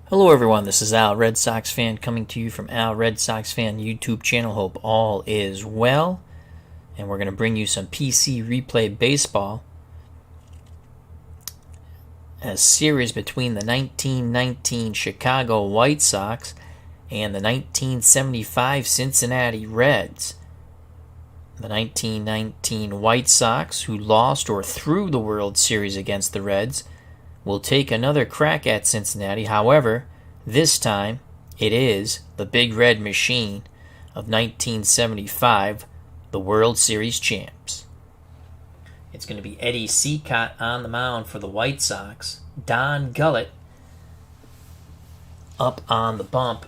Hello everyone, this is Al, Red Sox fan, coming to you from Al, Red Sox fan YouTube channel. Hope all is well. And we're going to bring you some PC Replay Baseball. A series between the 1919 Chicago White Sox and the 1975 Cincinnati Reds. The 1919 White Sox, who lost or threw the World Series against the Reds, will take another crack at Cincinnati. However, this time it is the Big Red Machine of 1975, the World Series champs. It's going to be Eddie Cicotte on the mound for the White Sox. Don Gullett up on the bump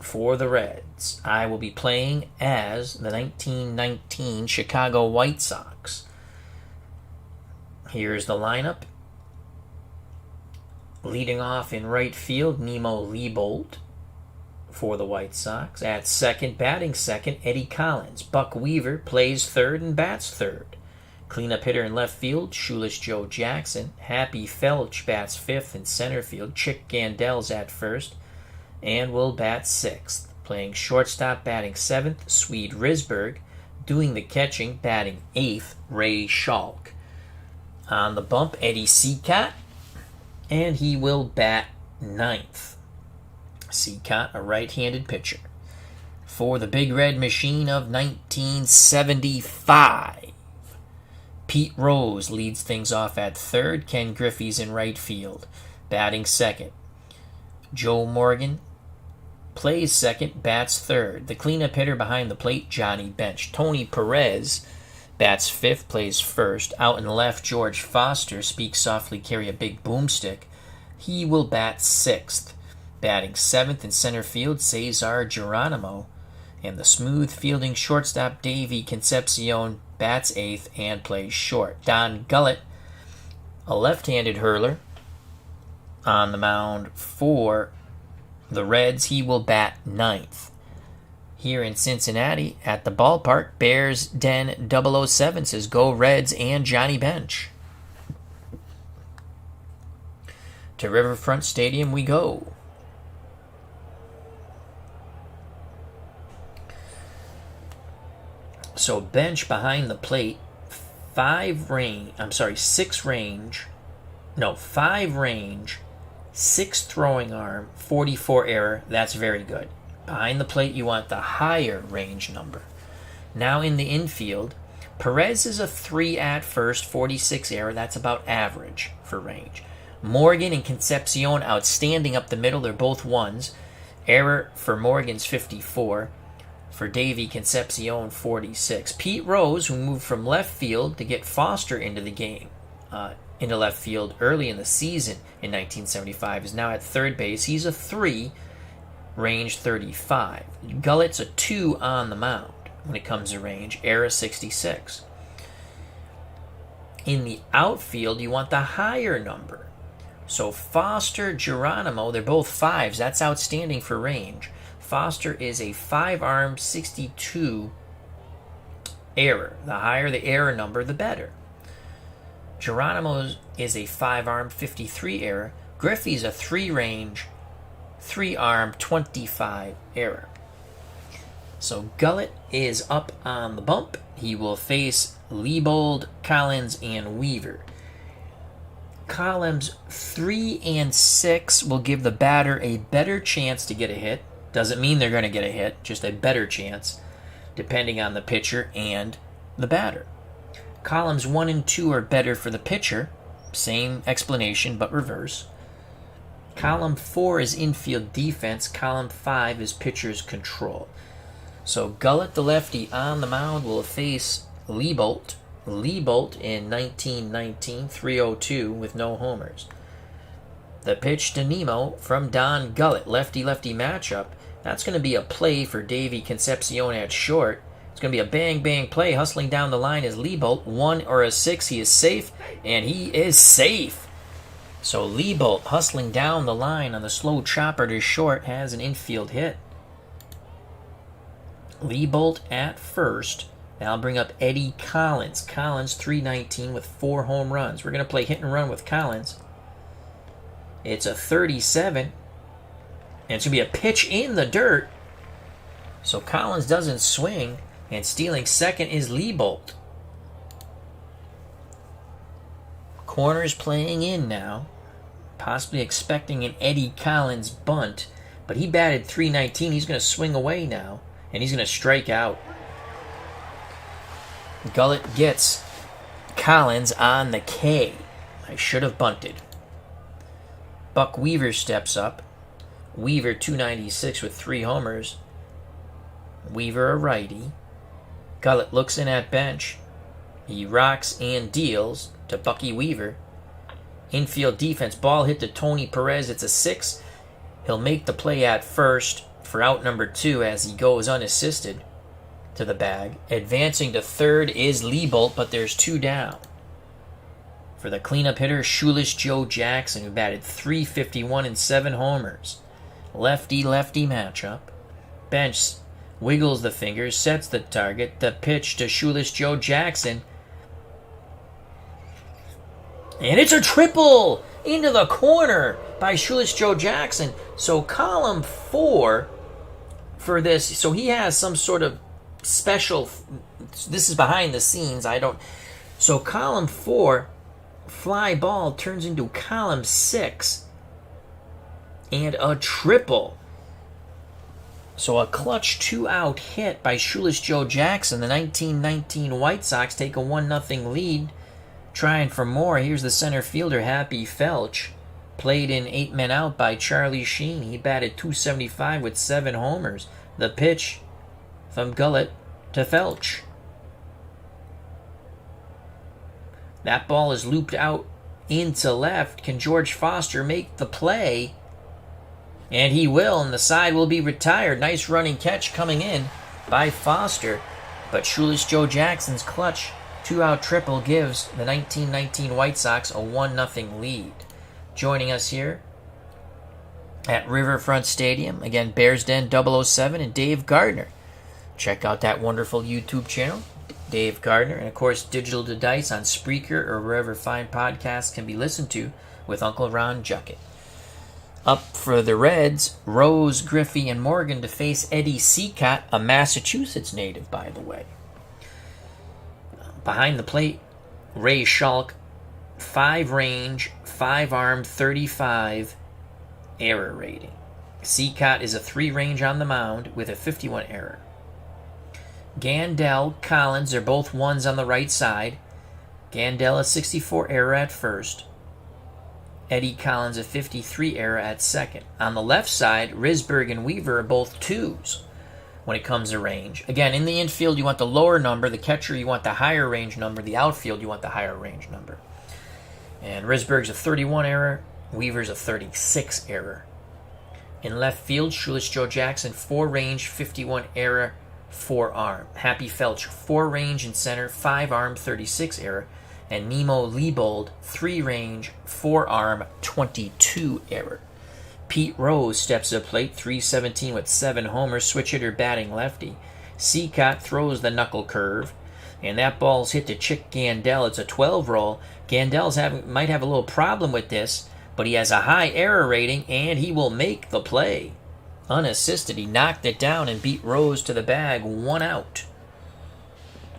for the Reds. I will be playing as the 1919 Chicago White Sox. Here's the lineup. Leading off in right field, Nemo Liebold for the White Sox. At second, batting second, Eddie Collins. Buck Weaver plays third and bats third. Cleanup hitter in left field, Shoeless Joe Jackson. Happy Felch bats fifth in center field. Chick Gandel's at first and will bat sixth. Playing shortstop, batting seventh, Swede Risberg. Doing the catching, batting eighth, Ray Schalk. On the bump, Eddie Cicotte, and he will bat ninth. Cicotte, a right-handed pitcher. For the Big Red Machine of 1975, Pete Rose leads things off at third. Ken Griffey's in right field, batting second. Joe Morgan plays second, bats third. The cleanup hitter behind the plate, Johnny Bench. Tony Perez bats fifth, plays first. Out in left, George Foster, speak softly, carry a big boomstick. He will bat sixth. Batting seventh in center field, Cesar Geronimo. And the smooth fielding shortstop, Davey Concepcion, bats eighth and plays short. Don Gullett, a left-handed hurler, on the mound for the Reds. He will bat ninth. Here in Cincinnati, at the ballpark, Bears Den 007 says, "Go Reds," and Johnny Bench. To Riverfront Stadium we go. So Bench behind the plate, 5 range, 6 throwing arm, 44 error. That's very good. Behind the plate, you want the higher range number. Now in the infield, Perez is a 3 at first, 46 error. That's about average for range. Morgan and Concepcion outstanding up the middle. They're both 1s. Error for Morgan's 54. For Davey Concepcion, 46. Pete Rose, who moved from left field to get Foster into the game, into left field early in the season in 1975, is now at third base. He's a 3, range 35. Gullett's a 2 on the mound when it comes to range, error 66. In the outfield, you want the higher number. So Foster, Geronimo, they're both 5s. That's outstanding for range. Foster is a 5-arm, 62 error. The higher the error number, the better. Geronimo is a 5-arm, 53 error. Griffey's a 3-range, 3-arm, 25 error. So Gullett is up on the bump. He will face Liebold, Collins, and Weaver. Columns 3 and 6 will give the batter a better chance to get a hit. Doesn't mean they're going to get a hit, just a better chance, depending on the pitcher and the batter. Columns 1 and 2 are better for the pitcher. Same explanation, but reverse. Column 4 is infield defense. Column 5 is pitcher's control. So Gullett, the lefty, on the mound will face Liebold. Liebold in 1919, 302 with no homers. The pitch to Nemo from Don Gullett. Lefty-lefty matchup. That's going to be a play for Davey Concepcion at short. It's going to be a bang-bang play. Hustling down the line is Liebold. 1 or a 6. He is safe, and he is safe. So Liebold hustling down the line on the slow chopper to short has an infield hit. Liebold at first. Now I'll bring up Eddie Collins. Collins, 319 with 4 home runs. We're going to play hit and run with Collins. It's a 37. And it's going to be a pitch in the dirt. So Collins doesn't swing. And stealing second is Liebold. Corner's playing in now. Possibly expecting an Eddie Collins bunt. But he batted .319. He's going to swing away now. And he's going to strike out. Gullett gets Collins on the K. I should have bunted. Buck Weaver steps up. Weaver .296 with 3 homers. Weaver a righty. Gullett looks in at bench. He rocks and deals to Bucky Weaver. Infield defense. Ball hit to Tony Perez. It's a 6. He'll make the play at first for out number 2 as he goes unassisted to the bag. Advancing to third is Liebold, but there's 2 down. For the cleanup hitter, Shoeless Joe Jackson, who batted .351 and 7 homers. Lefty-lefty matchup. Bench wiggles the fingers, sets the target. The pitch to Shoeless Joe Jackson. And it's a triple into the corner by Shoeless Joe Jackson. So column 4 for this. So he has some sort of special. This is behind the scenes. So column 4, fly ball turns into column 6 and a triple. So a clutch 2-out hit by Shoeless Joe Jackson. The 1919 White Sox take a 1-0 lead. Trying for more. Here's the center fielder, Happy Felch. Played in 8 men out by Charlie Sheen. He batted .275 with 7 homers. The pitch from Gullett to Felch. That ball is looped out into left. Can George Foster make the play? And he will, and the side will be retired. Nice running catch coming in by Foster. But Shoeless Joe Jackson's clutch 2-out triple gives the 1919 White Sox a 1-0 lead. Joining us here at Riverfront Stadium, again, Bears Den 007 and Dave Gardner. Check out that wonderful YouTube channel, Dave Gardner, and of course Digital to Dice on Spreaker or wherever fine podcasts can be listened to with Uncle Ron Juckett. Up for the Reds, Rose, Griffey, and Morgan to face Eddie Cicotte, a Massachusetts native, by the way. Behind the plate, Ray Schalk, 5 range, 5 arm, 35 error rating. Cicotte is a 3 range on the mound with a 51 error. Gandel, Collins are both 1s on the right side. Gandel a 64 error at first. Eddie Collins a 53 error at second. On the left side, Risberg and Weaver are both 2s when it comes to range. Again, in the infield, you want the lower number. The catcher, you want the higher range number. The outfield, you want the higher range number. And Risberg's a 31 error. Weaver's a 36 error. In left field, Shoeless Joe Jackson, 4 range, 51 error, 4 arm. Happy Felch, 4 range in center, 5 arm, 36 error. And Nemo Liebold, 3 range, 4 arm, 22 error. Pete Rose steps to the plate, .317 with 7 homers, switch hitter batting lefty. Cicotte throws the knuckle curve, and that ball's hit to Chick Gandel. It's a 12 roll. Gandel might have a little problem with this, but he has a high error rating, and he will make the play. Unassisted, he knocked it down and beat Rose to the bag, 1 out.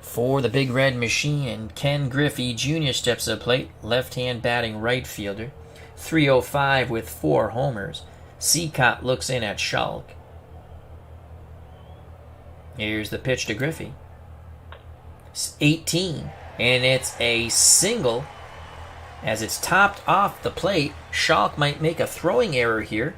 For the Big Red Machine, and Ken Griffey Jr. steps to the plate, left-hand batting right fielder. .305 with 4 homers. Cicotte looks in at Schalk. Here's the pitch to Griffey. 18, and it's a single. As it's topped off the plate, Schalk might make a throwing error here.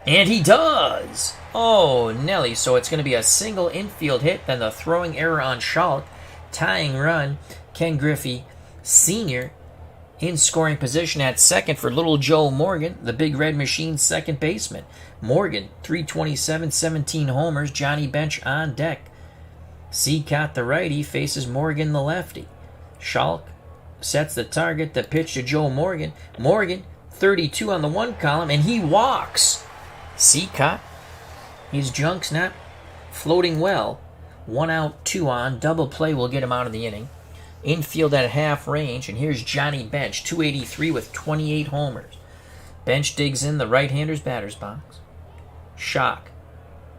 And he does! Oh, Nelly. So it's going to be a single infield hit, then the throwing error on Schalk. Tying run, Ken Griffey Sr. in scoring position at second for Little Joe Morgan, the Big Red Machine's second baseman. Morgan, .327, 17 homers, Johnny Bench on deck. Cicotte, the righty, faces Morgan, the lefty. Schalk sets the target, the pitch to Joe Morgan. Morgan, 32 on the 1 column, and he walks. Cicotte, his junk's not floating well. 1 out, 2 on, double play will get him out of the inning. Infield at half range, and here's Johnny Bench, .283 with 28 homers. Bench digs in the right-hander's batter's box. Shock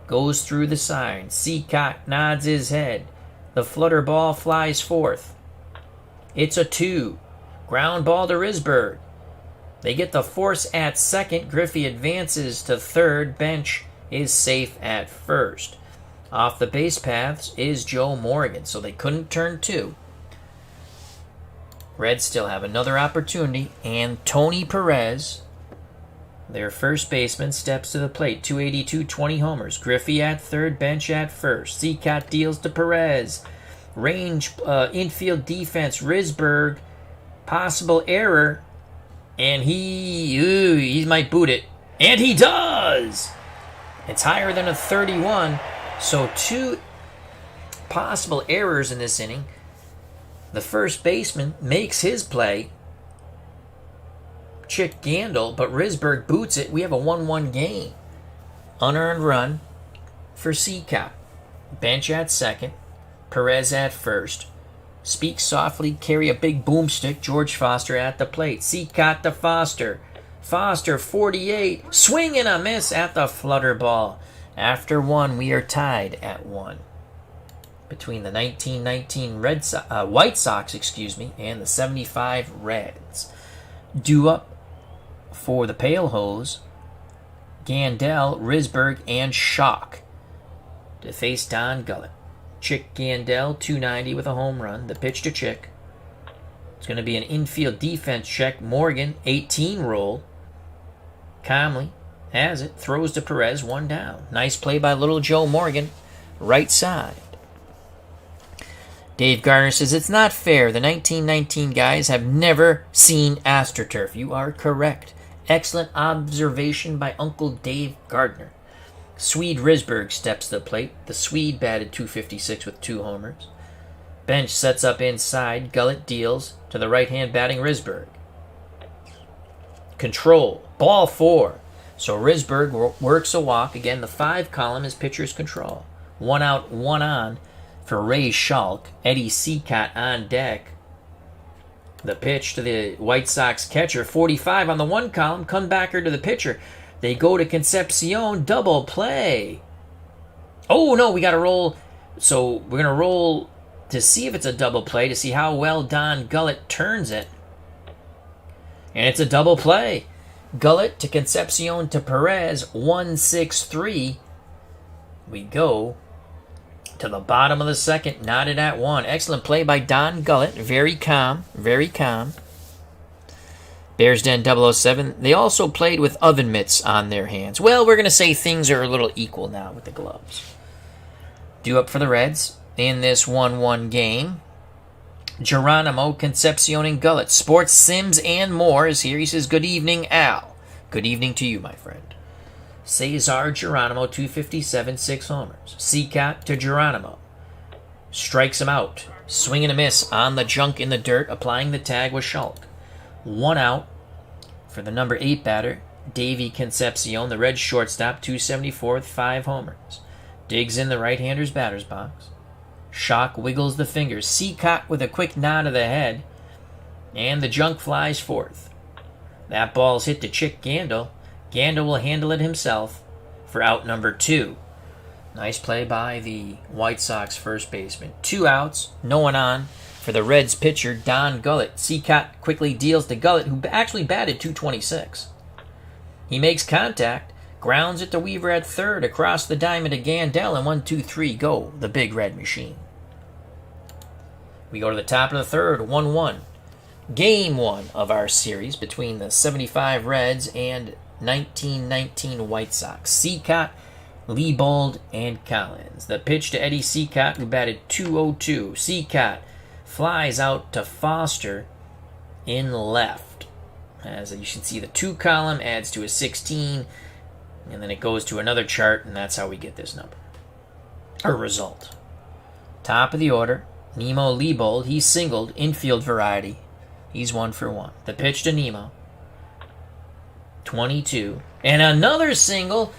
goes through the sign. Seacott nods his head. The flutter ball flies forth. It's a 2. Ground ball to Risberg. They get the force at second. Griffey advances to third. Bench is safe at first. Off the base paths is Joe Morgan, so they couldn't turn 2. Reds still have another opportunity, and Tony Perez, their first baseman, steps to the plate. 282, 20 homers. Griffey at third, Bench at first. Seacott deals to Perez. Range, infield defense, Risberg, possible error, and he might boot it. And he does! It's higher than a 31, so 2 possible errors in this inning. The first baseman makes his play, Chick Gandil, but Risberg boots it. We have a 1-1 game. Unearned run for Seacott. Bench at second. Perez at first. Speak softly, carry a big boomstick. George Foster at the plate. Seacott to Foster. Foster, 48. Swing and a miss at the flutter ball. After 1, we are tied at 1. Between the 1919 White Sox, and the 75 Reds. Due up for the Pale Hose, Gandil, Risberg, and Shock to face Don Gullett. Chick Gandil, 290 with a home run. The pitch to Chick. It's going to be an infield defense check. Morgan, 18 roll. Calmly has it. Throws to Perez, 1 down. Nice play by little Joe Morgan. Right side. Dave Gardner says, it's not fair. The 1919 guys have never seen AstroTurf. You are correct. Excellent observation by Uncle Dave Gardner. Swede Risberg steps to the plate. The Swede batted .256 with 2 homers. Bench sets up inside. Gullett deals to the right-hand batting Risberg. Control. Ball 4. So Risberg works a walk. Again, the 5 column is pitcher's control. 1 out, 1 on for Ray Schalk. Eddie Seacott on deck. The pitch to the White Sox catcher. 45 on the 1 column. Comebacker to the pitcher. They go to Concepcion. Double play. Oh, no, we got to roll. So we're going to roll to see if it's a double play, to see how well Don Gullett turns it. And it's a double play. Gullett to Concepcion to Perez. 1-6-3. We go to the bottom of the second. Knotted at 1. Excellent play by Don Gullett. Very calm. Very calm. Bears Den 007, they also played with oven mitts on their hands. Well, we're going to say things are a little equal now with the gloves. Due up for the Reds in this 1-1 game. Geronimo, Concepcion, and Gullett. Sports, Sims, and more is here. He says, good evening, Al. Good evening to you, my friend. Cesar Geronimo, 257, 6 homers. Seacott to Geronimo. Strikes him out. Swing and a miss on the junk in the dirt. Applying the tag with Schalk. 1 out for the number 8 batter, Davey Concepcion, the Red shortstop, 274 with 5 homers. Digs in the right-hander's batter's box. Shock wiggles the fingers. Seacott with a quick nod of the head, and the junk flies forth. That ball's hit to Chick Gandil. Gandil will handle it himself for out number 2. Nice play by the White Sox first baseman. 2 outs, no one on. For the Reds pitcher, Don Gullett. Seacott quickly deals to Gullett, who actually batted .226. He makes contact, grounds it to Weaver at third, across the diamond to Gandil, and 1-2-3, go, the Big Red Machine. We go to the top of the third, 1-1. Game 1 of our series between the 75 Reds and 1919 White Sox. Seacott, Liebold, and Collins. The pitch to Eddie Seacott, who batted .202. Seacott flies out to Foster in left. As you can see, the 2 column adds to a 16, and then it goes to another chart, and that's how we get this number. Or result. Top of the order, Nemo Liebold. He's singled, infield variety. He's 1 for 1. The pitch to Nemo. 22. And another single.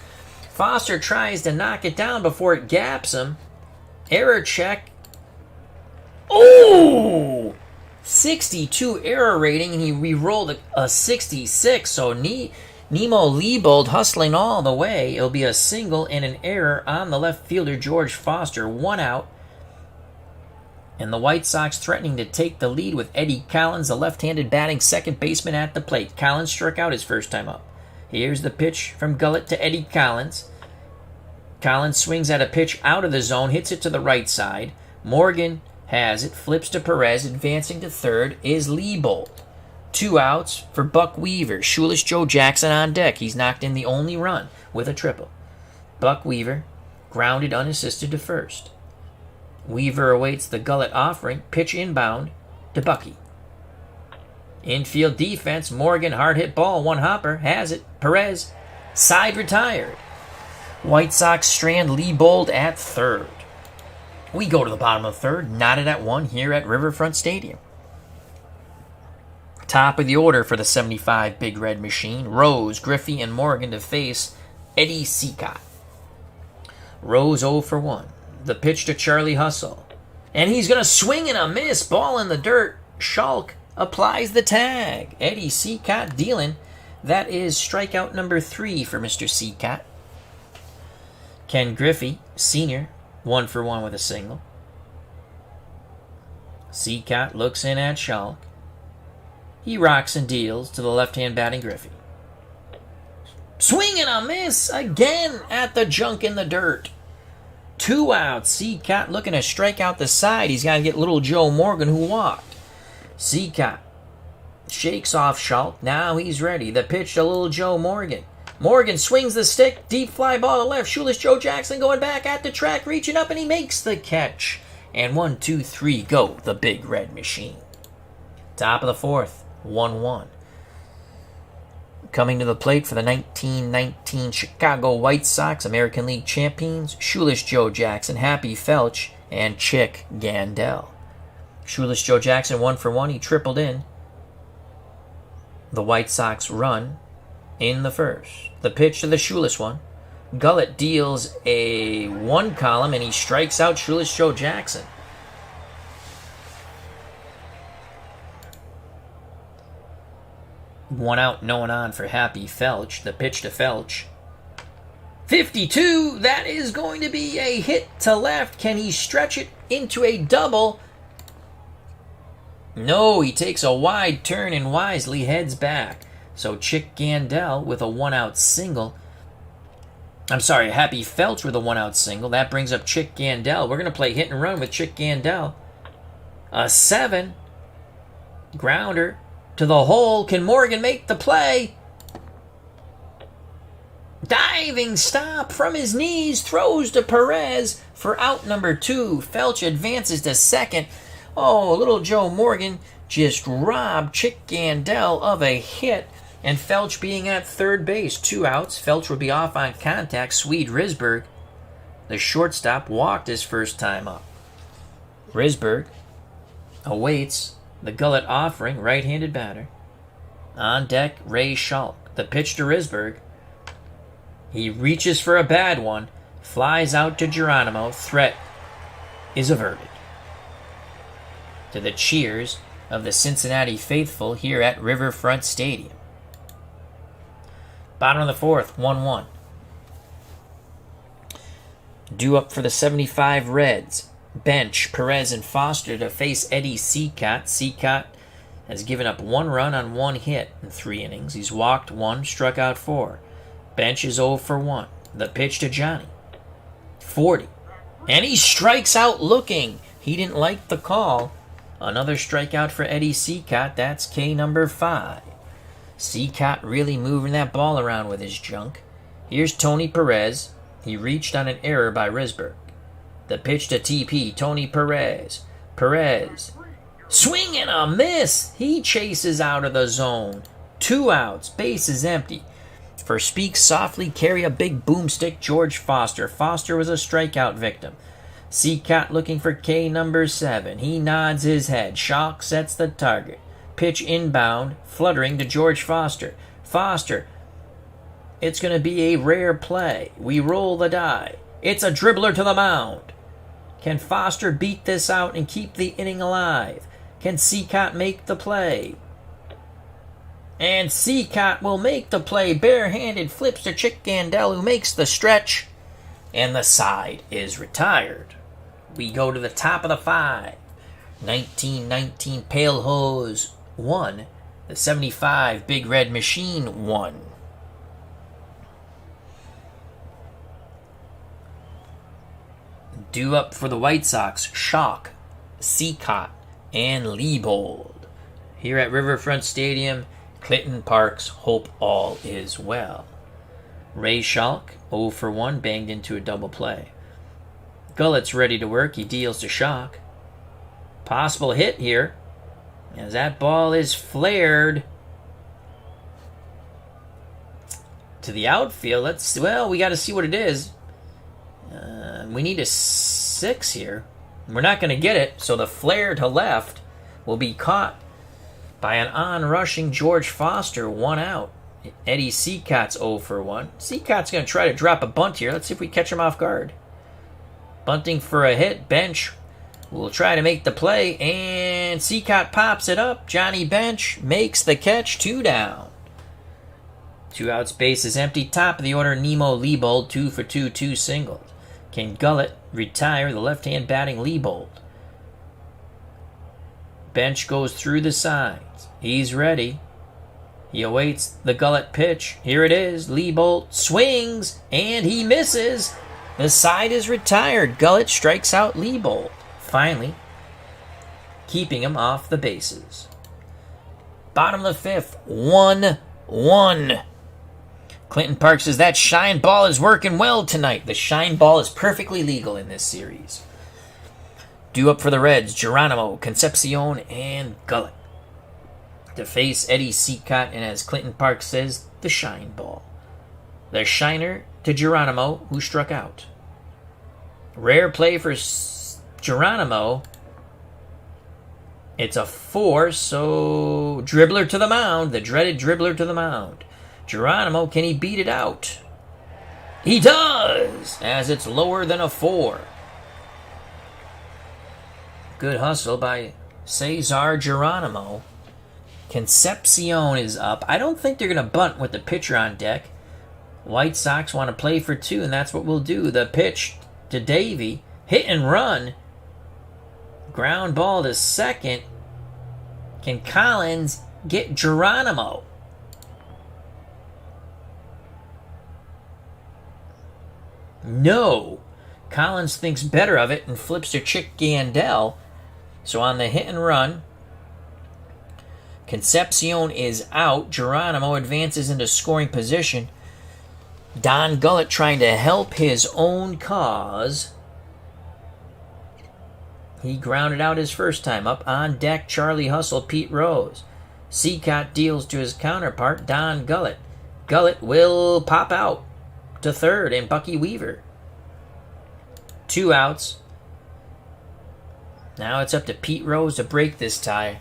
Foster tries to knock it down before it gaps him. Error check. Oh! 62 error rating, and he re-rolled a 66. So Nemo Leibold hustling all the way. It'll be a single and an error on the left fielder, George Foster. 1 out. And the White Sox threatening to take the lead with Eddie Collins, the left-handed batting second baseman at the plate. Collins struck out his first time up. Here's the pitch from Gullett to Eddie Collins. Collins swings at a pitch out of the zone, hits it to the right side. Morgan has it, flips to Perez, advancing to third is Leibold. 2 outs for Buck Weaver. Shoeless Joe Jackson on deck. He's knocked in the only run with a triple. Buck Weaver grounded unassisted to first. Weaver awaits the Gullett offering. Pitch inbound to Bucky. Infield defense. Morgan, hard hit ball. 1 hopper. Has it. Perez. Side retired. White Sox strand Leibold at third. We go to the bottom of the third. Knotted at 1 here at Riverfront Stadium. Top of the order for the 75 Big Red Machine. Rose, Griffey, and Morgan to face Eddie Cicotte. Rose 0 for 1. The pitch to Charlie Hustle. And he's going to swing and a miss. Ball in the dirt. Schalk applies the tag. Eddie Cicotte dealing. That is strikeout number 3 for Mr. Cicotte. Ken Griffey, senior, 1 for 1 with a single. Cicotte looks in at Schalk. He rocks and deals to the left-hand batting Griffey. Swing and a miss again at the junk in the dirt. 2 outs. Cicotte looking to strike out the side. He's got to get little Joe Morgan who walked. Cicotte shakes off Schalk. Now he's ready. The pitch to little Joe Morgan. Morgan swings the stick. Deep fly ball to left. Shoeless Joe Jackson going back at the track, reaching up, and he makes the catch. And 1, 2, 3 go the Big Red Machine. Top of the fourth. 1-1. Coming to the plate for the 1919 Chicago White Sox, American League champions, Shoeless Joe Jackson, Happy Felch, and Chick Gandel. Shoeless Joe Jackson 1 for 1. He tripled in. The White Sox run in the first. The pitch to the Shoeless one. Gullett deals a 1 column, and he strikes out Shoeless Joe Jackson. One out, no one on for Happy Felch. The pitch to Felch. 52. That is going to be a hit to left. Can he stretch it into a double? No, he takes a wide turn and wisely heads back. So Chick Gandel with a 1-out single. I'm sorry, Happy Felch with a 1-out single. That brings up Chick Gandel. We're going to play hit and run with Chick Gandel. A 7. Grounder to the hole. Can Morgan make the play? Diving stop from his knees. Throws to Perez for out number 2. Felch advances to second. Oh, little Joe Morgan just robbed Chick Gandel of a hit. And Felch being at third base. 2 outs. Felch will be off on contact. Swede Risberg, the shortstop, walked his first time up. Risberg awaits the Gullett offering, right-handed batter. On deck, Ray Schalk. The pitch to Risberg. He reaches for a bad one. Flies out to Geronimo. Threat is averted. To the cheers of the Cincinnati faithful here at Riverfront Stadium. Bottom of the fourth, 1-1. Due up for the 75 Reds. Bench, Perez and Foster to face Eddie Cicotte. Cicotte has given up 1 run on 1 hit in 3 innings. He's walked 1, struck out 4. Bench is 0 for 1. The pitch to Johnny. 40. And he strikes out looking. He didn't like the call. Another strikeout for Eddie Cicotte. That's K number 5. Cicotte really moving that ball around with his junk. Here's Tony Perez. He reached on an error by Risberg. The pitch to TP, Tony Perez. Perez. Swing and a miss. He chases out of the zone. 2 outs. Base is empty. For Speak Softly, Carry a Big Boomstick, George Foster. Foster was a strikeout victim. Cicotte looking for K number 7. He nods his head. Schalk sets the target. Pitch inbound, fluttering to George Foster. Foster. It's going to be a rare play. We roll the die. It's a dribbler to the mound. Can Foster beat this out and keep the inning alive? Can Cicotte make the play? And Cincinnati will make the play. Barehanded flips to Chick Gandel, who makes the stretch. And the side is retired. We go to the top of the 5. 1919 Pale Hose 1. The 75 Big Red Machine 1. Due up for the White Sox, Shock, Cincinnati, and Liebold. Here at Riverfront Stadium, Clinton Parks hope all is well. Ray Schalk, 0 for 1, banged into a double play. Gullett's ready to work. He deals to Shock. Possible hit here, as that ball is flared to the outfield. We got to see what it is. We need a 6 here. We're not going to get it, so the flare to left will be caught by an on-rushing George Foster, 1 out. Eddie Cincat's 0 for 1. Cincat's going to try to drop a bunt here. Let's see if we catch him off guard. Bunting for a hit. Bench will try to make the play, and Cinccat pops it up. Johnny Bench makes the catch. 2 down. 2 outs, base is empty. Top of the order, Nemo Liebold, 2 for 2, 2 singled. Can Gullett retire the left-hand batting Liebold? Bench goes through the sides. He's ready. He awaits the Gullett pitch. Here it is. Liebold swings, and he misses. The side is retired. Gullett strikes out Liebold, finally keeping him off the bases. Bottom of the 5th, 1-1. Clinton Parks says that shine ball is working well tonight. The shine ball is perfectly legal in this series. Due up for the Reds, Geronimo, Concepcion, and Gullett to face Eddie Cinccat, and as Clinton Parks says, the shine ball. The shiner to Geronimo, who struck out. Rare play for Geronimo. It's a 4, so dribbler to the mound, the dreaded dribbler to the mound. Geronimo, can he beat it out? He does, as it's lower than a 4. Good hustle by Cesar Geronimo. Concepcion is up. I don't think they're going to bunt with the pitcher on deck. White Sox want to play for 2, and that's what we'll do. The pitch to Davey. Hit and run. Ground ball to second. Can Collins get Geronimo? No. Collins thinks better of it and flips to Chick Gandel. So on the hit and run, Concepcion is out. Geronimo advances into scoring position. Don Gullett trying to help his own cause. He grounded out his first time. Up on deck, Charlie Hustle, Pete Rose. Cinccat deals to his counterpart, Don Gullett. Gullett will pop out to third, and Bucky Weaver. 2 outs. Now it's up to Pete Rose to break this tie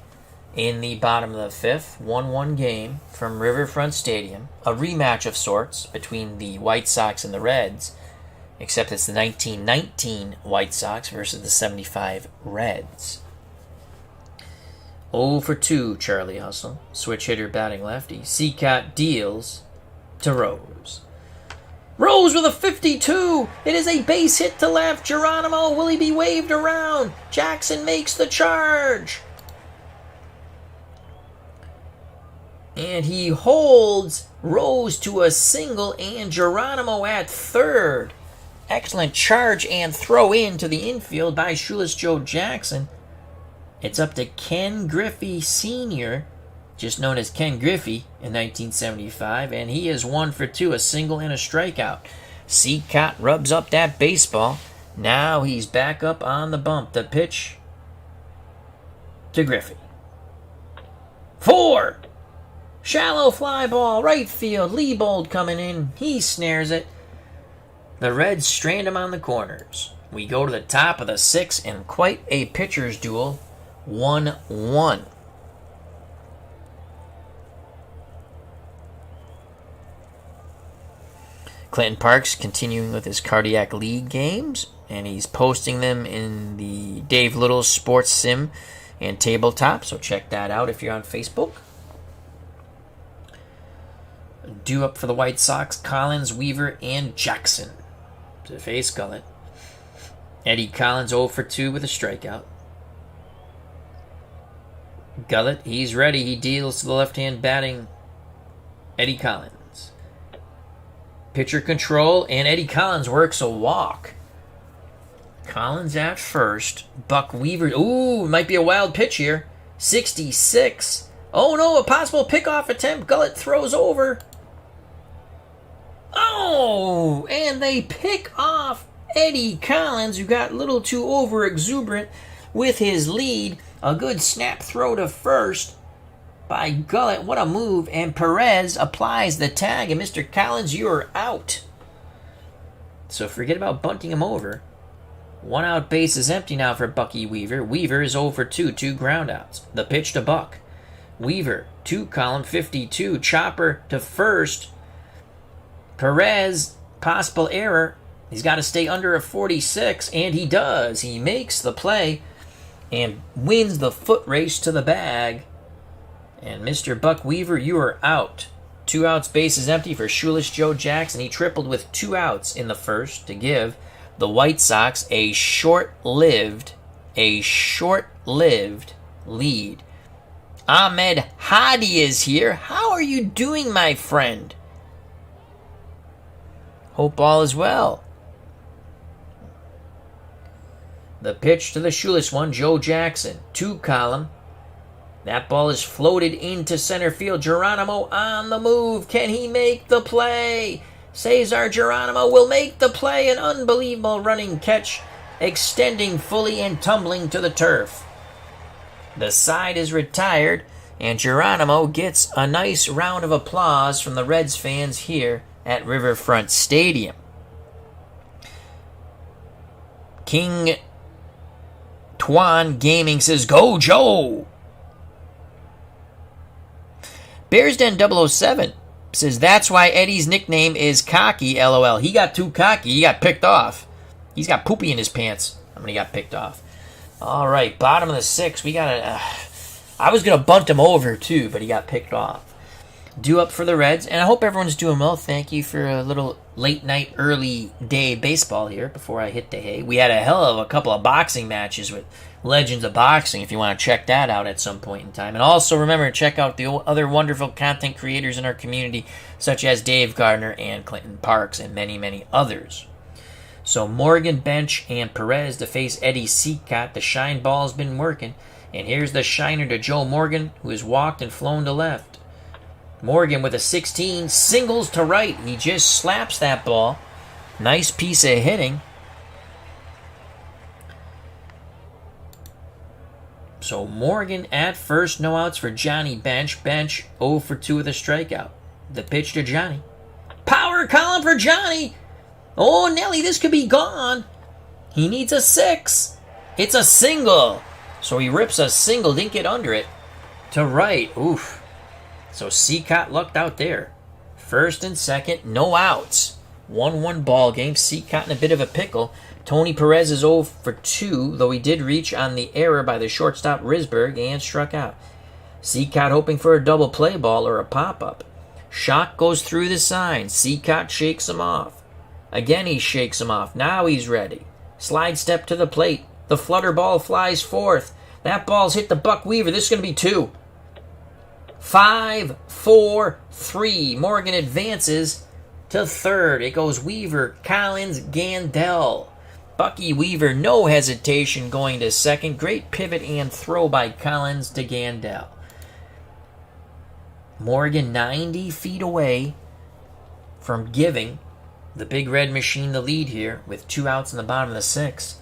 in the bottom of the 5th. 1-1 game from Riverfront Stadium. A rematch of sorts between the White Sox and the Reds, except it's the 1919 White Sox versus the 75 Reds. 0 for 2, Charlie Hustle. Switch hitter batting lefty. Cinccat deals to Rose. Rose with a 52. It is a base hit to left. Geronimo, will he be waved around? Jackson makes the charge. And he holds Rose to a single, and Geronimo at third. Excellent charge and throw in to the infield by Shoeless Joe Jackson. It's up to Ken Griffey Sr., just known as Ken Griffey, in 1975, and he is 1 for 2, a single and a strikeout. Cinccat rubs up that baseball. Now he's back up on the bump. The pitch to Griffey. 4! Shallow fly ball, right field. Liebold coming in. He snares it. The Reds strand him on the corners. We go to the top of the 6th in quite a pitcher's duel. 1-1. Clinton Parks continuing with his Cardiac League games, and he's posting them in the Dave Little Sports Sim and Tabletop, so check that out if you're on Facebook. Due up for the White Sox, Collins, Weaver, and Jackson to face Gullett. Eddie Collins 0 for 2 with a strikeout. Gullett, he's ready. He deals to the left-hand batting Eddie Collins. Pitcher control, and Eddie Collins works a walk. Collins at first. Buck Weaver. Ooh, might be a wild pitch here. 66. Oh no, a possible pickoff attempt. Gullett throws over. Oh, and they pick off Eddie Collins, who got a little too over-exuberant with his lead. A good snap throw to first by Gullett. What a move. And Perez applies the tag. And Mr. Collins, you're out. So forget about bunting him over. 1 out, base is empty now for Bucky Weaver. Weaver is 0 for 2, 2 groundouts. The pitch to Buck. Weaver, 2 column, 52. Chopper to first. Perez, possible error. He's got to stay under a 46, and he does. He makes the play and wins the foot race to the bag. And Mr. Buck Weaver, you are out. 2 outs, base is empty for Shoeless Joe Jackson. He tripled with 2 outs in the first to give the White Sox a short-lived lead. Ahmed Hadi is here. How are you doing, my friend? Hope all is well. The pitch to the shoeless one, Joe Jackson. 2 column. That ball is floated into center field. Geronimo on the move. Can he make the play? Cesar Geronimo will make the play. An unbelievable running catch, extending fully and tumbling to the turf. The side is retired, and Geronimo gets a nice round of applause from the Reds fans here at Riverfront Stadium. King Tuan Gaming says, "Go, Joe!" Bears Den 007 says, "That's why Eddie's nickname is Cocky, LOL. He got too cocky. He got picked off. He's got poopy in his pants when he got picked off." All right, bottom of the 6th. We got a... I was going to bunt him over, too, but he got picked off. Due up for the Reds, and I hope everyone's doing well. Thank you for a little late night, early day baseball here before I hit the hay. We had a hell of a couple of boxing matches with Legends of Boxing, if you want to check that out at some point in time. And also remember to check out the other wonderful content creators in our community, such as Dave Gardner and Clinton Parks, and many, many others. So Morgan, Bench, and Perez to face Eddie Seacott. The shine ball's been working. And here's the shiner to Joe Morgan, who has walked and flown to left. Morgan with a 16, singles to right. He just slaps that ball. Nice piece of hitting. So Morgan at first, no outs for Johnny Bench. Bench 0 for 2 with a strikeout. The pitch to Johnny. Power column for Johnny. Oh, Nelly, this could be gone. He needs a 6. It's a single. So he rips a single, didn't get under it. To right. Oof. So Seacott lucked out there. First and second, no outs. 1-1 ball game. Seacott in a bit of a pickle. Tony Perez is 0 for 2, though he did reach on the error by the shortstop Risberg and struck out. Seacott hoping for a double play ball or a pop-up. Shock goes through the sign. Seacott shakes him off. Again he shakes him off. Now he's ready. Slide step to the plate. The flutter ball flies forth. That ball's hit the Buck Weaver. This is going to be 2. 5, 4, 3. Morgan advances to third. It goes Weaver, Collins, Gandel. Bucky Weaver, no hesitation, going to second. Great pivot and throw by Collins to Gandel. Morgan 90 feet away from giving the Big Red Machine the lead here with 2 outs in the bottom of the 6th.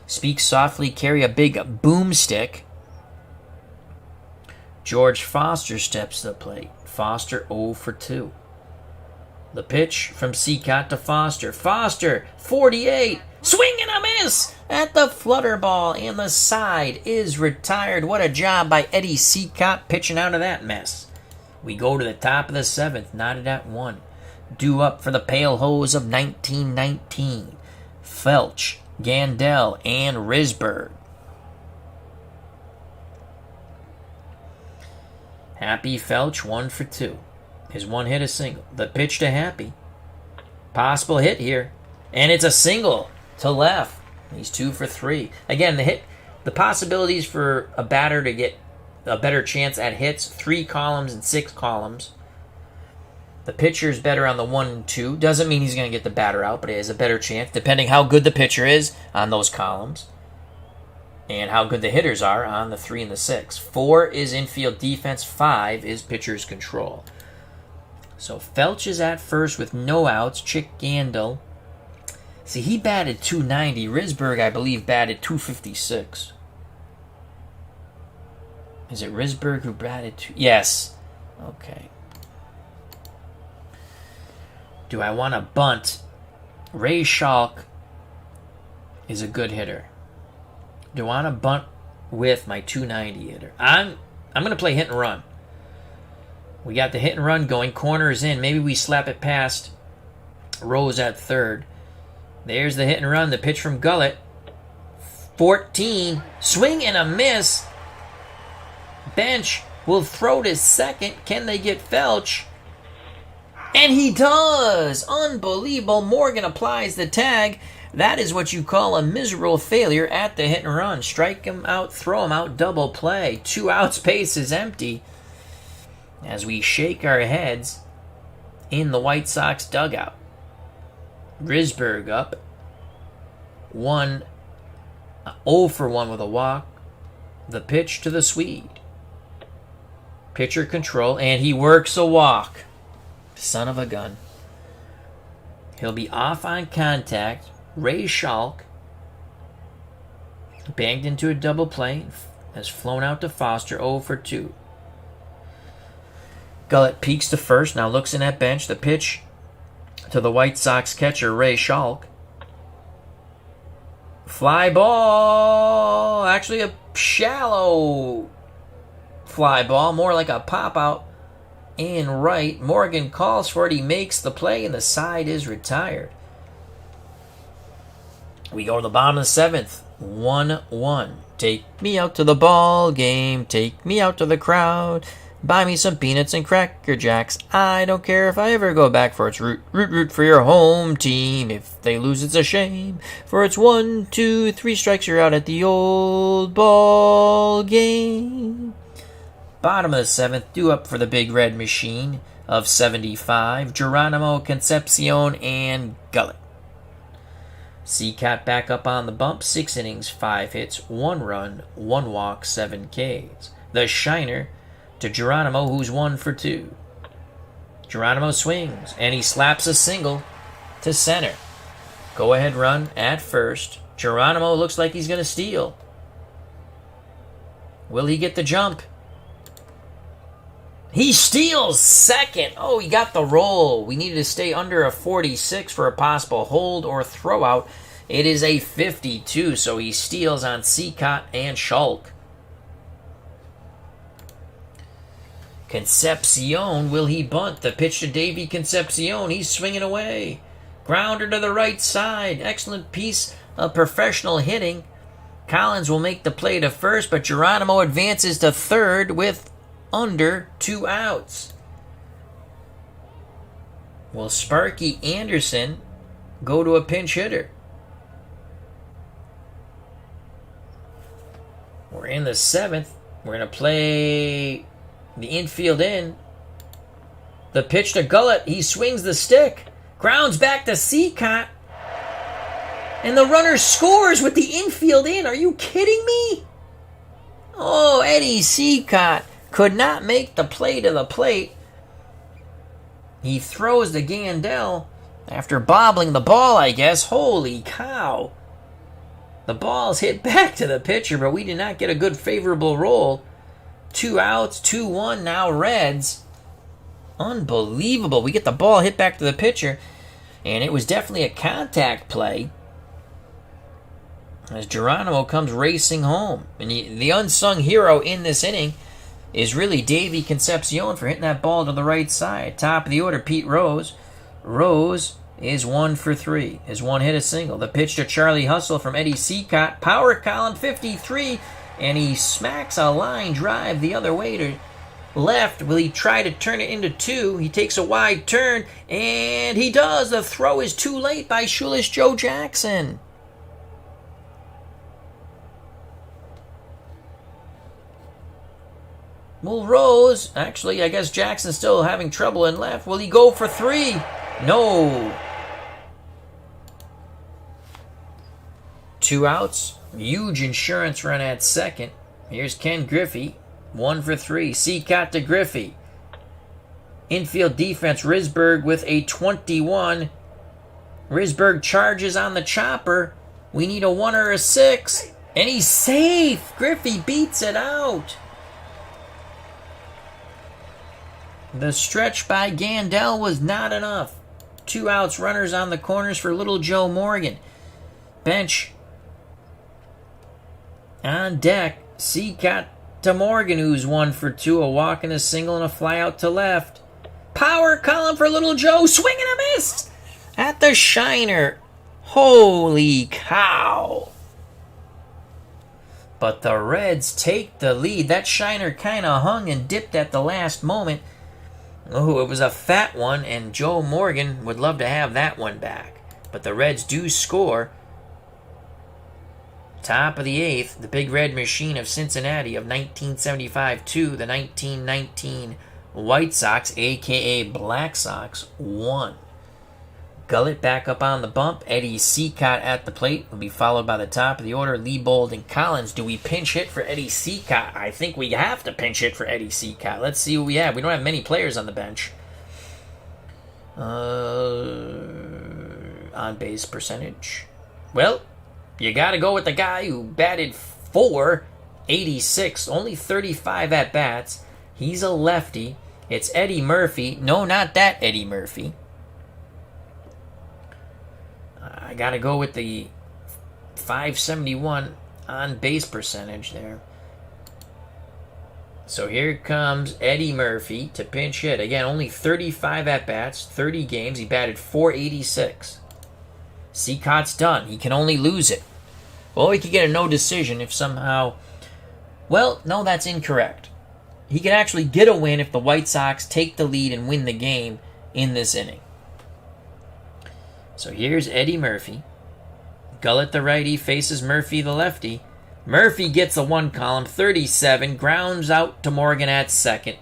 Speak softly, carry a big boomstick. George Foster steps to the plate. Foster 0 for 2. The pitch from Seacott to Foster. Foster, 48. Swing and a miss at the flutter ball, and the side is retired. What a job by Eddie Seacott pitching out of that mess. We go to the top of the 7th, knotted at 1. Due up for the Pale Hose of 1919. Felch, Gandel, and Risberg. Happy Felch 1 for 2. Is one hit a single? The pitch to Happy. Possible hit here. And it's a single to left. He's 2 for 3. Again, the possibilities for a batter to get a better chance at hits, 3 columns and 6 columns. The pitcher's better on the 1 and 2. Doesn't mean he's going to get the batter out, but he has a better chance, depending how good the pitcher is on those columns and how good the hitters are on the 3 and the 6. 4 is infield defense. 5 is pitcher's control. So Felch is at first with no outs. Chick Gandil. See, he batted .290. Risberg, I believe, batted .256. Is it Risberg who batted Yes. Okay. Do I want to bunt? Ray Schalk is a good hitter. Do I want to bunt with my .290 hitter? I'm going to play hit and run. We got the hit and run going. Corner is in. Maybe we slap it past Rose at third. There's the hit and run. The pitch from Gullett. 14. Swing and a miss. Bench will throw to second. Can they get Felch? And he does! Unbelievable. Morgan applies the tag. That is what you call a miserable failure at the hit and run. Strike him out, throw him out, double play. 2 outs, base is empty. As we shake our heads in the White Sox dugout. Risberg up. 0 for 1 with a walk. The pitch to the Swede. Pitcher control, and he works a walk. Son of a gun. He'll be off on contact. Ray Schalk banged into a double play. Has flown out to Foster. 0 for 2. Gullett peeks to first. Now looks in at bench. The pitch to the White Sox catcher, Ray Schalk. Fly ball. Actually a shallow fly ball. More like a pop out. In right, Morgan calls for it. He makes the play, and the side is retired. We go to the bottom of the 7th. 1-1. Take me out to the ball game. Take me out to the crowd. Buy me some peanuts and Cracker Jacks. I don't care if I ever go back for its root. Root for your home team. If they lose, it's a shame. For it's 1, 2, 3 strikes, you're out at the old ball game. Bottom of the 7th, due up for the big red machine of 75. Geronimo, Concepcion, and Gullett. Seacat back up on the bump. 6 innings, 5 hits, 1 run, 1 walk, 7 Ks. The shiner to Geronimo, who's 1 for 2. Geronimo swings, and he slaps a single to center. Go-ahead run at first. Geronimo looks like he's going to steal. Will he get the jump? He steals second. Oh, he got the roll. We needed to stay under a 46 for a possible hold or throw out. It is a 52, so he steals on Seacott and Schalk. Concepcion, will he bunt? The pitch to Davey Concepcion. He's swinging away. Grounder to the right side. Excellent piece of professional hitting. Collins will make the play to first, but Geronimo advances to third with under 2 outs. Will Sparky Anderson go to a pinch hitter? We're in the 7th. We're going to play the infield in. The pitch to Gullett. He swings the stick. Grounds back to Seacott. And the runner scores with the infield in. Are you kidding me? Oh, Eddie Seacott could not make the play to the plate. He throws to Gandil after bobbling the ball, I guess. Holy cow. The ball's hit back to the pitcher, but we did not get a good favorable roll. 2 outs, 2-1, now Reds. Unbelievable. We get the ball hit back to the pitcher, and it was definitely a contact play as Geronimo comes racing home. And the unsung hero in this inning is really Davey Concepcion for hitting that ball to the right side. Top of the order, Pete Rose. Rose is 1 for 3. His 1 hit a single. The pitch to Charlie Hustle from Eddie Seacott. Power column 53, and he smacks a line drive the other way to left. Will he try to turn it into 2? He takes a wide turn, and he does. The throw is too late by shoeless Joe Jackson. Will Rose, actually, I guess Jackson's still having trouble in left. Will he go for 3? No. 2 outs. Huge insurance run at second. Here's Ken Griffey. 1 for 3. Cincinnati to Griffey. Infield defense, Risberg with a 21. Risberg charges on the chopper. We need a 1 or a 6. And he's safe. Griffey beats it out. The stretch by Gandel was not enough. 2 outs, runners on the corners for little Joe Morgan. Bench on deck. Cincinnati to Morgan, who's 1 for 2. A walk and a single and a fly out to left. Power column for little Joe. Swing and a miss at the shiner. Holy cow. But the Reds take the lead. That shiner kind of hung and dipped at the last moment. Oh, it was a fat one, and Joe Morgan would love to have that one back. But the Reds do score. Top of the 8th, the Big Red Machine of Cincinnati of 1975 to the 1919 White Sox, a.k.a. Black Sox, 1. Gullett back up on the bump. Eddie Cincinnati at the plate will be followed by the top of the order, Liebold and Collins. Do we pinch hit for Eddie Cincinnati? I think we have to pinch hit for Eddie Cincinnati. Let's see what we have. We don't have many players on the bench. On base percentage. Well, you got to go with the guy who batted .486, only 35 at bats. He's a lefty. It's Eddie Murphy. No, not that Eddie Murphy. I got to go with the .571 on base percentage there. So here comes Eddie Murphy to pinch hit. Again, only 35 at bats, 30 games. He batted .486. Cincot's done. He can only lose it. Well, he could get a no decision if somehow... Well, no, that's incorrect. He can actually get a win if the White Sox take the lead and win the game in this inning. So here's Eddie Murphy. Gullett the righty faces Murphy the lefty. Murphy gets a 1 column, 37, grounds out to Morgan at second.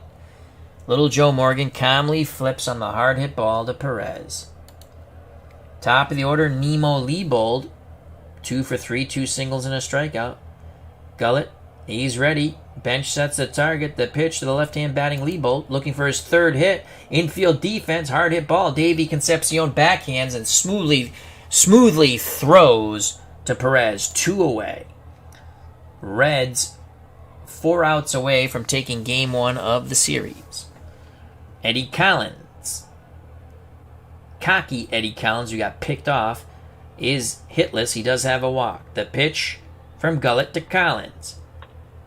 Little Joe Morgan calmly flips on the hard hit ball to Perez. Top of the order, Nemo Liebold. 2 for 3, 2 singles and a strikeout. Gullett, he's ready. Bench sets the target. The pitch to the left-hand batting Liebold, looking for his 3rd hit. Infield defense, hard hit ball. Davey Concepcion backhands and smoothly throws to Perez. 2 away. Reds 4 outs away from taking game 1 of the series. Eddie Collins. Cocky Eddie Collins, who got picked off, is hitless. He does have a walk. The pitch from Gullett to Collins.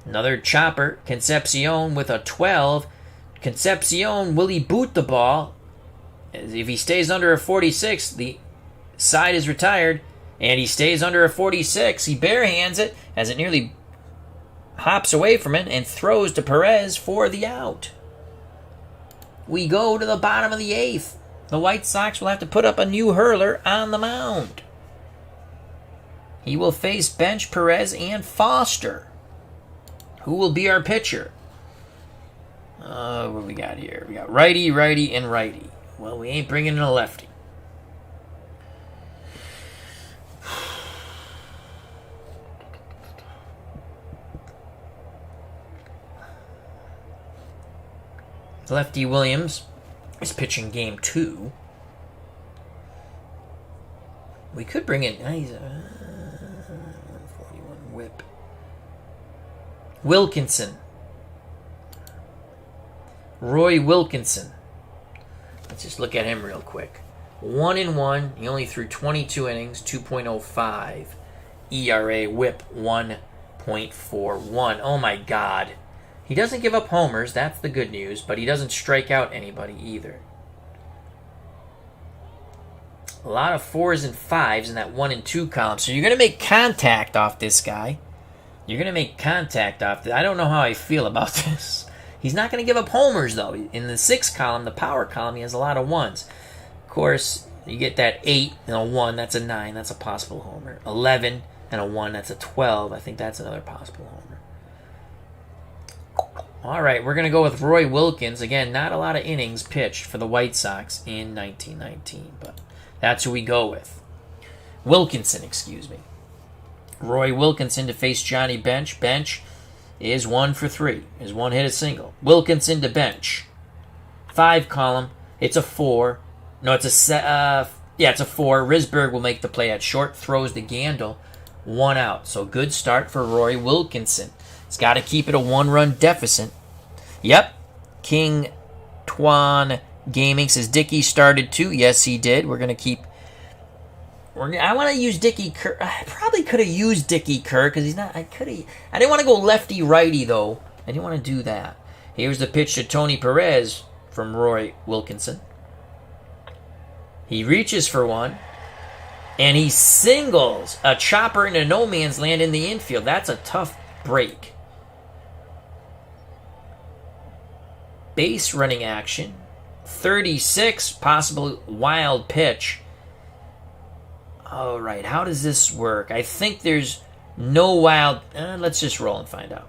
Another chopper. Concepcion with a 12. Concepcion, will he boot the ball? If he stays under a 46, the side is retired. And he stays under a 46. He barehands it as it nearly hops away from it and throws to Perez for the out. We go to the bottom of the 8th. The White Sox will have to put up a new hurler on the mound. He will face bench Perez and Foster. Who will be our pitcher? What we got here? We got righty, righty, and righty. Well, we ain't bringing in a lefty. Lefty Williams is pitching game 2. We could bring in... he's a 41 whip. Wilkinson. Roy Wilkinson. Let's just look at him real quick. 1-1. He only threw 22 innings, 2.05 ERA, whip 1.41. Oh my God. He doesn't give up homers, that's the good news, but he doesn't strike out anybody either. A lot of 4s and 5s in that 1 and 2 column. So you're going to make contact off this guy. You're going to make contact off this. I don't know how I feel about this. He's not going to give up homers, though. In the 6 column, the power column, he has a lot of 1s. Of course, you get that 8 and a 1, that's a 9. That's a possible homer. 11 and a 1, that's a 12. I think that's another possible homer. All right, we're going to go with Roy Wilkins. Again, not a lot of innings pitched for the White Sox in 1919, but that's who we go with. Wilkinson, excuse me. Roy Wilkinson to face Johnny Bench. Bench is 1 for 3. Is 1 hit, a single. Wilkinson to Bench. 5 column. It's a 4. No, it's a it's a 4. Risberg will make the play at short. Throws to Gandil. 1 out. So good start for Roy Wilkinson. He's got to keep it a 1-run deficit. Yep. King Twan Gaming says Dickey started too. Yes, he did. We're going to keep... I want to use Dickey Kerr. I probably could have used Dickey Kerr because he's not... I didn't want to go lefty-righty, though. I didn't want to do that. Here's the pitch to Tony Perez from Roy Wilkinson. He reaches for one. And he singles a chopper into no man's land in the infield. That's a tough break. Base running action. 36, possible wild pitch. All right, how does this work? I think there's no wild... let's just roll and find out.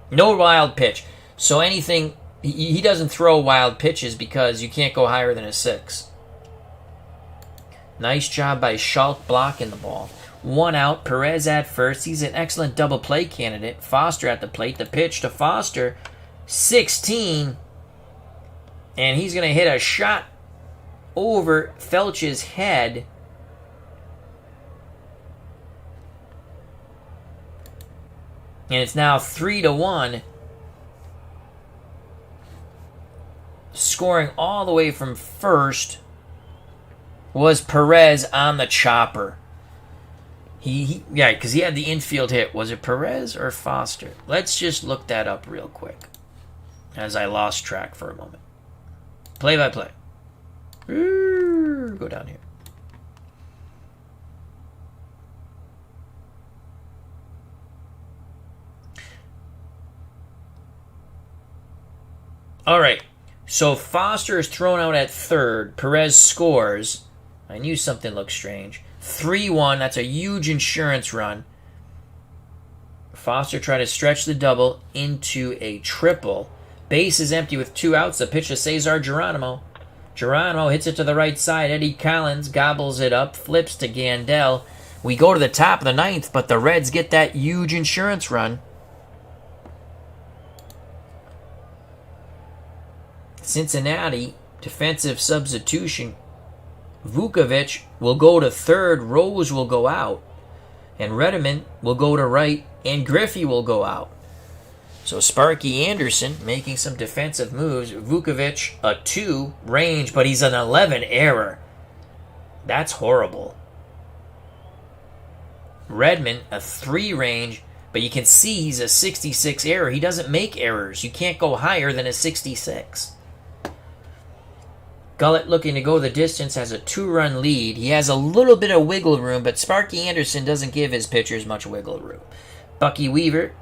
No wild pitch. So anything... He doesn't throw wild pitches because you can't go higher than a 6. Nice job by Schulk blocking the ball. 1 out, Perez at first. He's an excellent double play candidate. Foster at the plate. The pitch to Foster. 16. And he's going to hit a shot over Felch's head. And it's now 3-1. Scoring all the way from first was Perez on the chopper. Yeah, because he had the infield hit. Was it Perez or Foster? Let's just look that up real quick, as I lost track for a moment. Play by play. Go down here. All right. So Foster is thrown out at third. Perez scores. I knew something looked strange. 3-1. That's a huge insurance run. Foster tried to stretch the double into a triple. Base is empty with 2 outs. The pitch to Cesar Geronimo. Geronimo hits it to the right side. Eddie Collins gobbles it up. Flips to Gandil. We go to the top of the 9th, but the Reds get that huge insurance run. Cincinnati, defensive substitution. Vukovic will go to third. Rose will go out. And Redeman will go to right. And Griffey will go out. So Sparky Anderson making some defensive moves. Vukovic, a 2 range, but he's an 11 error. That's horrible. Redman, a 3 range, but you can see he's a 66 error. He doesn't make errors. You can't go higher than a 66. Gullett looking to go the distance, has a 2-run lead. He has a little bit of wiggle room, but Sparky Anderson doesn't give his pitchers much wiggle room. Bucky Weaver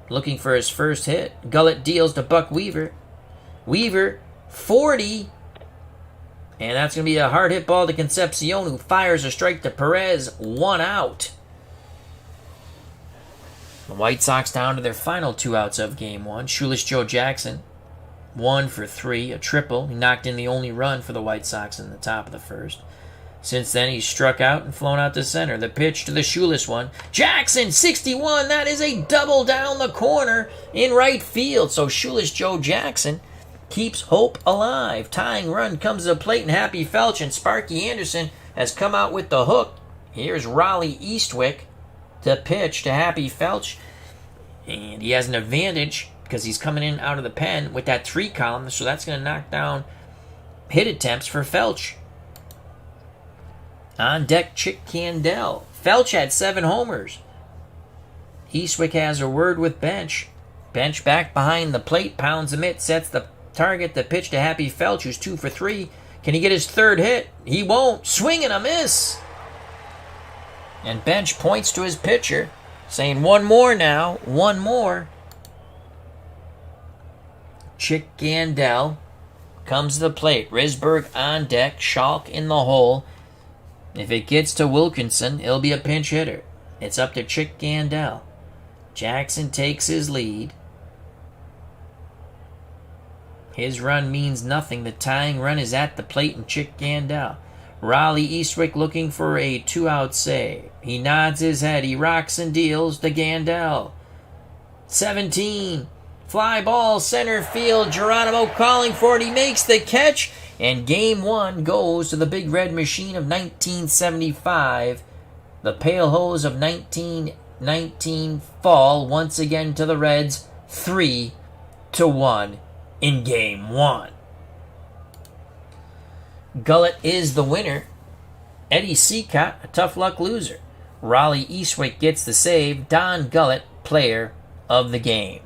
looking for his first hit. Gullett deals to Buck Weaver. Weaver, 40. And that's going to be a hard hit ball to Concepcion, who fires a strike to Perez. 1 out. The White Sox down to their final 2 outs of Game 1. Shoeless Joe Jackson, 1 for 3, a triple. He knocked in the only run for the White Sox in the top of the first. Since then, he's struck out and flown out to center. The pitch to the shoeless one. Jackson, 61. That is a double down the corner in right field. So shoeless Joe Jackson keeps hope alive. Tying run comes to the plate, and Happy Felch and Sparky Anderson has come out with the hook. Here's Raleigh Eastwick to pitch to Happy Felch. And he has an advantage because he's coming in out of the pen with that 3 column. So that's going to knock down hit attempts for Felch. On deck, Chick Candel. Felch had 7 homers. Eastwick has a word with Bench. Bench back behind the plate, pounds a mitt, sets the target. The pitch to Happy Felch, who's 2 for 3. Can he get his 3rd hit? He won't. Swing and a miss. And Bench points to his pitcher, saying 1 more now. 1 more. Chick Gandel comes to the plate. Risberg on deck. Schalk in the hole. If it gets to Wilkinson, it'll be a pinch hitter. It's up to Chick Gandel. Jackson takes his lead. His run means nothing. The tying run is at the plate and Chick Gandel. Raleigh Eastwick looking for a 2-out save. He nods his head. He rocks and deals to Gandel. 17. Fly ball, center field. Geronimo calling for it. He makes the catch. And game 1 goes to the Big Red Machine of 1975. The Pale Hose of 1919 fall once again to the Reds 3-1 in game 1. Gullett is the winner. Eddie Seacott, a tough luck loser. Raleigh Eastwick gets the save. Don Gullett, player of the game.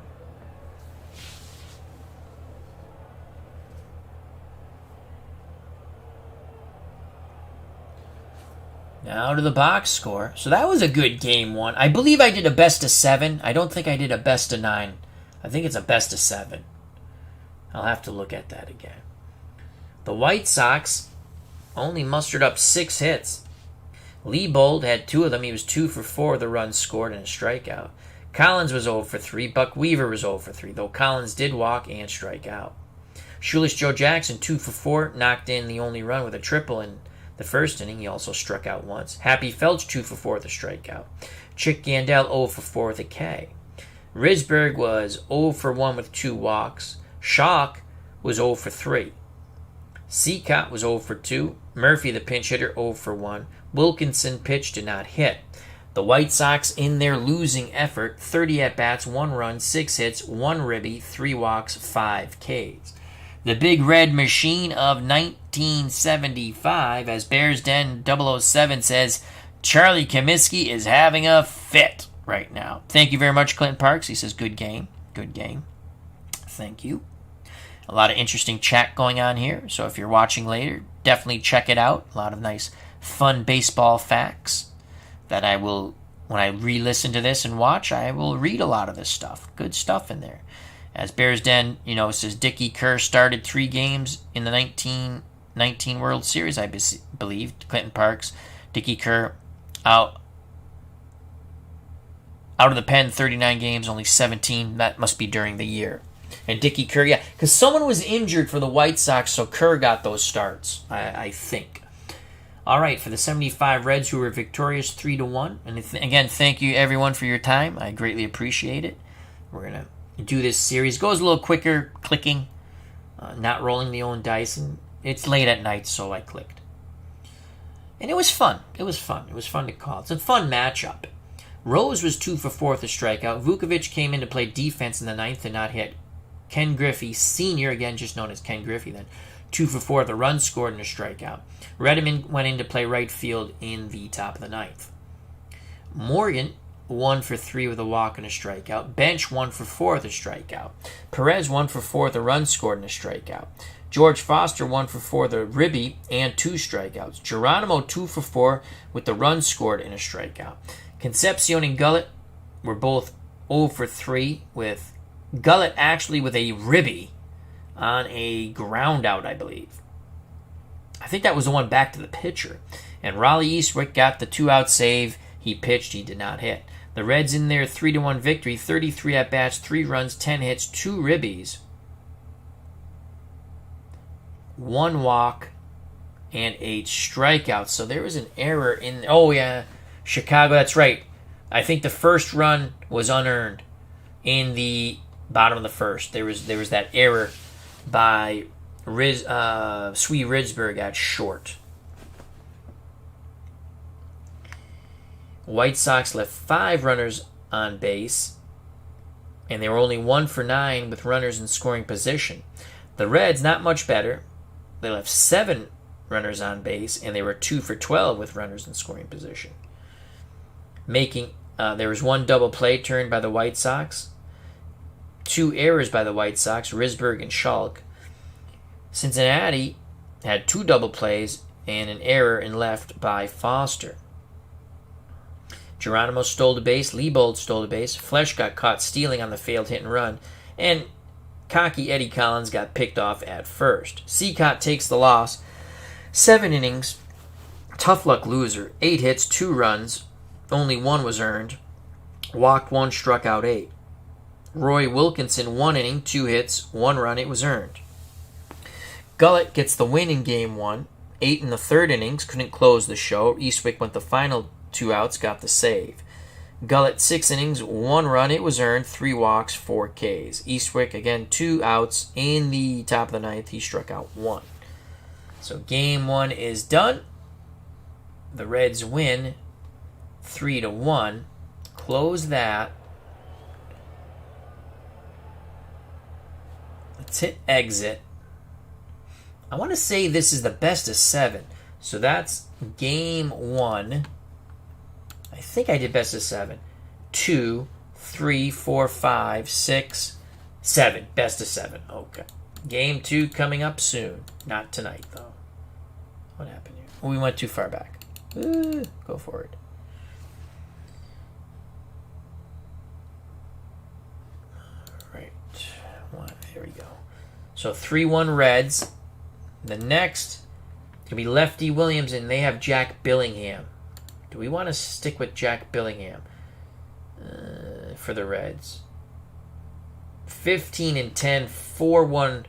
Now to the box score. So that was a good game 1. I believe I did a best of 7. I don't think I did a best of 9. I think it's a best of 7. I'll have to look at that again. The White Sox only mustered up 6 hits. Liebold had 2 of them. He was 2 for 4. The runs scored and a strikeout. Collins was 0 for 3. Buck Weaver was 0 for 3, though Collins did walk and strike out. Shoeless Joe Jackson, 2 for 4, knocked in the only run with a triple in the first inning. He also struck out once. Happy Felch, 2 for 4 with a strikeout. Chick Gandel, 0 for 4 with a K. Risberg was 0 for 1 with 2 walks. Schalk was 0 for 3. Seacott was 0 for 2. Murphy, the pinch hitter, 0 for 1. Wilkinson pitched, did not hit. The White Sox, in their losing effort, 30 at-bats, 1 run, 6 hits, 1 ribby, 3 walks, 5 Ks. The Big Red Machine of 1975, as Bears Den 007 says, Charlie Comiskey is having a fit right now. Thank you very much, Clinton Parks. He says, good game. Good game. Thank you. A lot of interesting chat going on here, so if you're watching later, definitely check it out. A lot of nice, fun baseball facts that I will, when I re-listen to this and watch, I will read a lot of this stuff. Good stuff in there. As Bears Den, says Dickie Kerr started 3 games in the 1919 World Series, I believe. Clinton Parks, Dickie Kerr out of the pen, 39 games, only 17. That must be during the year. And Dickie Kerr, yeah, because someone was injured for the White Sox, so Kerr got those starts, I think. All right, for the 75 Reds, who were victorious 3-1. And again, thank you, everyone, for your time. I greatly appreciate it. We're going to do this series. Goes a little quicker, clicking, not rolling the own dice. And it's late at night, so I clicked. And it was fun. It was fun. It was fun to call. It's a fun matchup. Rose was 2 for 4 with a strikeout. Vukovic came in to play defense in the 9th and not hit. Ken Griffey, senior, again just known as Ken Griffey then, 2 for 4 with a run scored and a strikeout. Redeman went in to play right field in the top of the 9th. Morgan, 1 for 3 with a walk and a strikeout. Bench, 1 for 4 with a strikeout. Perez, 1 for 4 with a run scored and a strikeout. George Foster, 1 for 4 with a ribby and 2 strikeouts. Geronimo, 2 for 4 with the run scored and a strikeout. Concepcion and Gullett were both 0 for 3 with Gullett actually with a ribby on a ground out, I believe. I think that was the one back to the pitcher. And Raleigh Eastwick got the 2-out save. He pitched, he did not hit. The Reds in their 3-1 victory, 33 at-bats, 3 runs, 10 hits, 2 ribbies, 1 walk, and 8 strikeouts. So there was an error in... Oh, yeah, Chicago, that's right. I think the first run was unearned in the bottom of the first. There was that error by Swee Risberg at short. White Sox left 5 runners on base, and they were only 1 for 9 with runners in scoring position. The Reds, not much better. They left 7 runners on base, and they were 2 for 12 with runners in scoring position. There was 1 double play turned by the White Sox, 2 errors by the White Sox, Risberg and Schalk. Cincinnati had 2 double plays and an error in left by Foster. Geronimo stole the base, Liebold stole the base, Flesch got caught stealing on the failed hit and run, and cocky Eddie Collins got picked off at first. Seacott takes the loss. 7 innings. Tough luck loser. 8 hits, 2 runs. Only 1 was earned. Walked 1, struck out 8. Roy Wilkinson, 1 inning, 2 hits, 1 run. It was earned. Gullett gets the win in Game 1. 8 in the 3rd innings. Couldn't close the show. Eastwick went the final 2 outs, got the save. Gullett, 6 innings, 1 run. It was earned. 3 walks, 4 Ks. Eastwick, again, 2 outs in the top of the 9th. He struck out 1. So Game 1 is done. The Reds win 3-1. Close that. Let's hit exit. I want to say this is the best of 7. So that's Game 1. I think I did best of 7. 2, 3, 4, 5, 6, 7. Best of 7. Okay. Game 2 coming up soon. Not tonight, though. What happened here? We went too far back. Go forward. Right. There we go. So 3-1 Reds. The next could be Lefty Williams, and they have Jack Billingham. Do we want to stick with Jack Billingham for the Reds? 15-10, 4-1,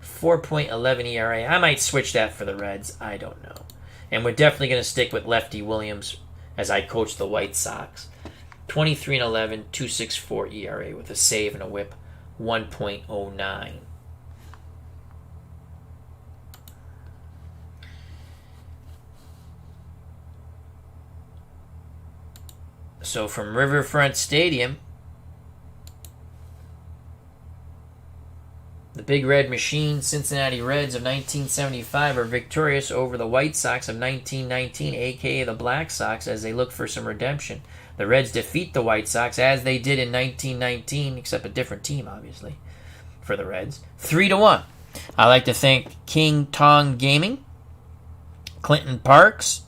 4.11 ERA. I might switch that for the Reds. I don't know. And we're definitely going to stick with Lefty Williams as I coach the White Sox. 23-11, 2.64 ERA with a save and a whip, 1.09. So from Riverfront Stadium, the Big Red Machine Cincinnati Reds of 1975 are victorious over the White Sox of 1919, a.k.a. the Black Sox, as they look for some redemption. The Reds defeat the White Sox, as they did in 1919, except a different team, obviously, for the Reds. 3-1. I'd like to thank King Tong Gaming, Clinton Parks.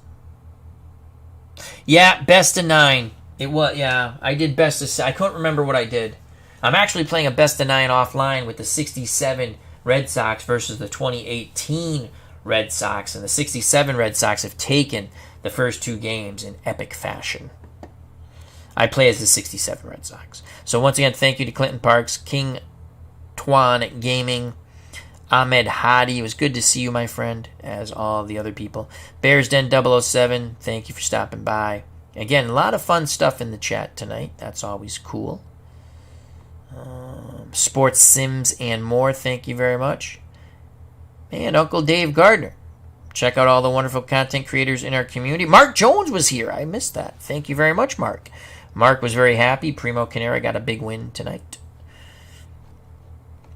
Yeah, best of 9. It was, yeah, I did best of 7. I couldn't remember what I did. I'm actually playing a best of 9 offline with the 67 Red Sox versus the 2018 Red Sox. And the 67 Red Sox have taken the first 2 games in epic fashion. I play as the 67 Red Sox. So once again, thank you to Clinton Parks, King Tuan Gaming, Ahmed Hadi. It was good to see you, my friend, as all the other people. Bears Den 007, thank you for stopping by. Again, a lot of fun stuff in the chat tonight. That's always cool. Sports Sims and more, thank you very much. And Uncle Dave Gardner. Check out all the wonderful content creators in our community. Mark Jones was here. I missed that. Thank you very much, Mark. Mark was very happy. Primo Canera got a big win tonight.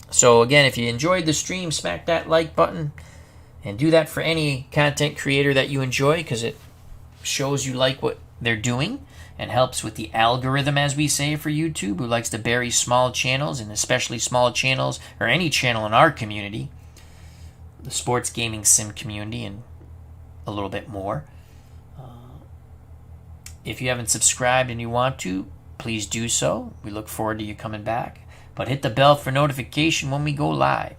So again, if you enjoyed the stream, smack that like button. And do that for any content creator that you enjoy, because it shows you like what they're doing and helps with the algorithm, as we say, for YouTube, who likes to bury small channels, and especially small channels, or any channel in our community, the sports gaming sim community, and a little bit more. If you haven't subscribed and you want to, please do so. We look forward to you coming back. But hit the bell for notification when we go live.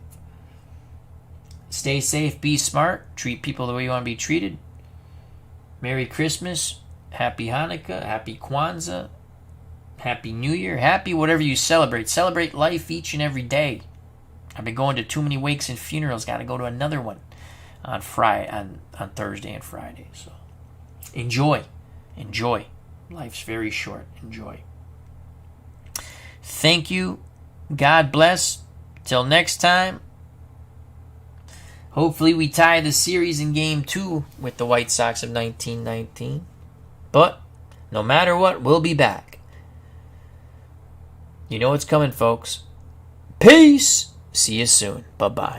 Stay safe, be smart, treat people the way you want to be treated. Merry Christmas, Happy Hanukkah, Happy Kwanzaa, Happy New Year, happy whatever you celebrate. Celebrate life each and every day. I've been going to too many wakes and funerals. Got to go to another one on Thursday and Friday. So enjoy. Life's very short. Enjoy. Thank you. God bless. Till next time. Hopefully we tie the series in Game 2 with the White Sox of 1919. But no matter what, we'll be back. You know what's coming, folks. Peace. See you soon. Bye-bye.